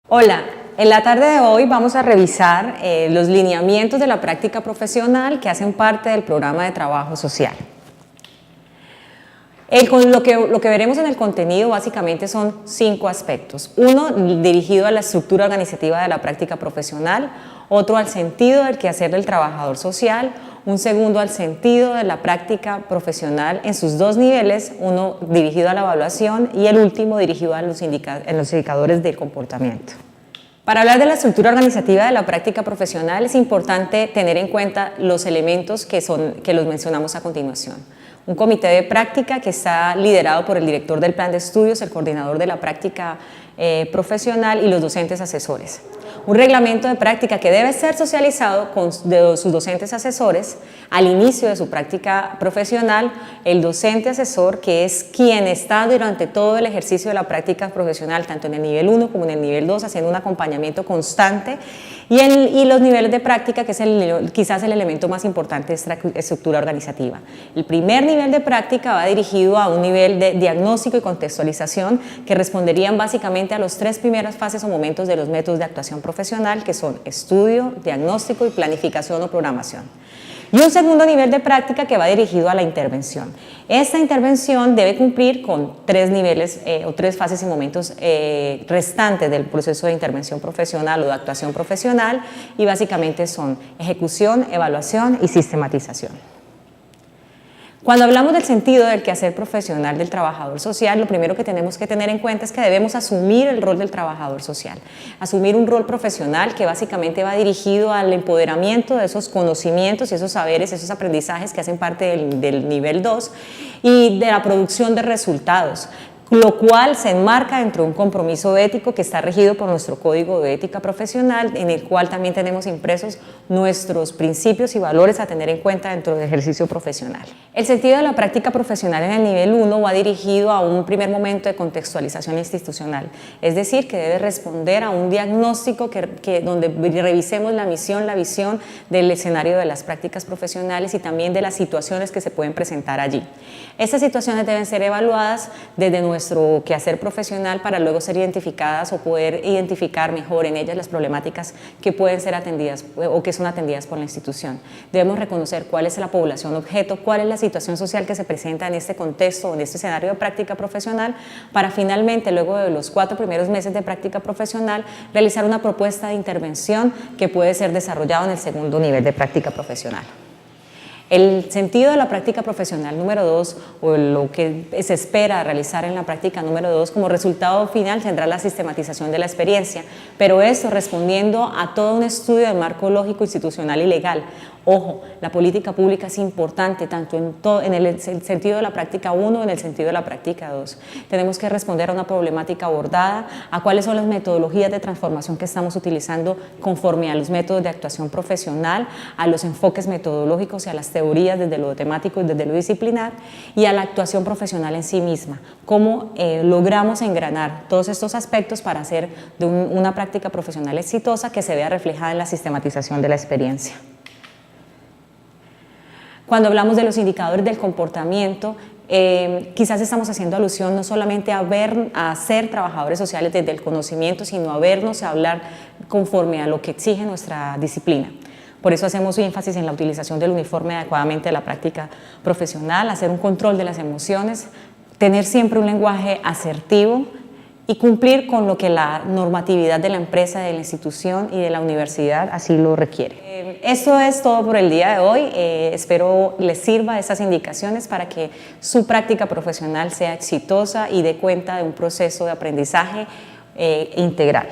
Hola, en la tarde de hoy vamos a revisar los lineamientos de la práctica profesional que hacen parte del programa de trabajo social. Lo que veremos en el contenido básicamente son 5 aspectos. Uno dirigido a la estructura organizativa de la práctica profesional, otro al sentido del quehacer del trabajador social, un segundo al sentido de la práctica profesional en sus 2 niveles, uno dirigido a la evaluación y el último dirigido a los indicadores del comportamiento. Para hablar de la estructura organizativa de la práctica profesional es importante tener en cuenta los elementos que los mencionamos a continuación. Un comité de práctica que está liderado por el director del plan de estudios, el coordinador de la práctica profesional y los docentes asesores. Un reglamento de práctica que debe ser socializado con sus docentes asesores al inicio de su práctica profesional, el docente asesor, que es quien está durante todo el ejercicio de la práctica profesional, tanto en el nivel 1 como en el nivel 2, haciendo un acompañamiento constante, y los niveles de práctica, que es quizás el elemento más importante de esta estructura organizativa. El primer nivel de práctica va dirigido a un nivel de diagnóstico y contextualización que responderían básicamente a los 3 primeras fases o momentos de los métodos de actuación profesional, que son estudio, diagnóstico y planificación o programación. Y un segundo nivel de práctica que va dirigido a la intervención. Esta intervención debe cumplir con 3 niveles o 3 fases y momentos restantes del proceso de intervención profesional o de actuación profesional, y básicamente son ejecución, evaluación y sistematización. Cuando hablamos del sentido del quehacer profesional del trabajador social, lo primero que tenemos que tener en cuenta es que debemos asumir el rol del trabajador social, asumir un rol profesional que básicamente va dirigido al empoderamiento de esos conocimientos y esos saberes, esos aprendizajes que hacen parte del nivel 2 y de la producción de resultados, lo cual se enmarca dentro de un compromiso ético que está regido por nuestro Código de Ética Profesional, en el cual también tenemos impresos nuestros principios y valores a tener en cuenta dentro del ejercicio profesional. El sentido de la práctica profesional en el nivel 1 va dirigido a un primer momento de contextualización institucional, es decir, que debe responder a un diagnóstico donde revisemos la misión, la visión del escenario de las prácticas profesionales y también de las situaciones que se pueden presentar allí. Estas situaciones deben ser evaluadas desde nuestro quehacer profesional para luego ser identificadas o poder identificar mejor en ellas las problemáticas que pueden ser atendidas o que son atendidas por la institución. Debemos reconocer cuál es la población objeto, cuál es la situación social que se presenta en este contexto o en este escenario de práctica profesional, para finalmente, luego de los 4 primeros meses de práctica profesional, realizar una propuesta de intervención que puede ser desarrollada en el segundo nivel de práctica profesional. El sentido de la práctica profesional número 2, o lo que se espera realizar en la práctica número 2, como resultado final tendrá la sistematización de la experiencia, pero esto respondiendo a todo un estudio de marco lógico, institucional y legal. Ojo, la política pública es importante tanto en el sentido de la práctica 1 como en el sentido de la práctica 2. Tenemos que responder a una problemática abordada, a cuáles son las metodologías de transformación que estamos utilizando conforme a los métodos de actuación profesional, a los enfoques metodológicos y a las teorías desde lo temático y desde lo disciplinar, y a la actuación profesional en sí misma. Cómo logramos engranar todos estos aspectos para hacer de una práctica profesional exitosa que se vea reflejada en la sistematización de la experiencia. Cuando hablamos de los indicadores del comportamiento, quizás estamos haciendo alusión no solamente a ser trabajadores sociales desde el conocimiento, sino a vernos y a hablar conforme a lo que exige nuestra disciplina. Por eso hacemos énfasis en la utilización del uniforme adecuadamente de la práctica profesional, hacer un control de las emociones, tener siempre un lenguaje asertivo y cumplir con lo que la normatividad de la empresa, de la institución y de la universidad así lo requiere. Esto es todo por el día de hoy. Espero les sirva estas indicaciones para que su práctica profesional sea exitosa y dé cuenta de un proceso de aprendizaje integral.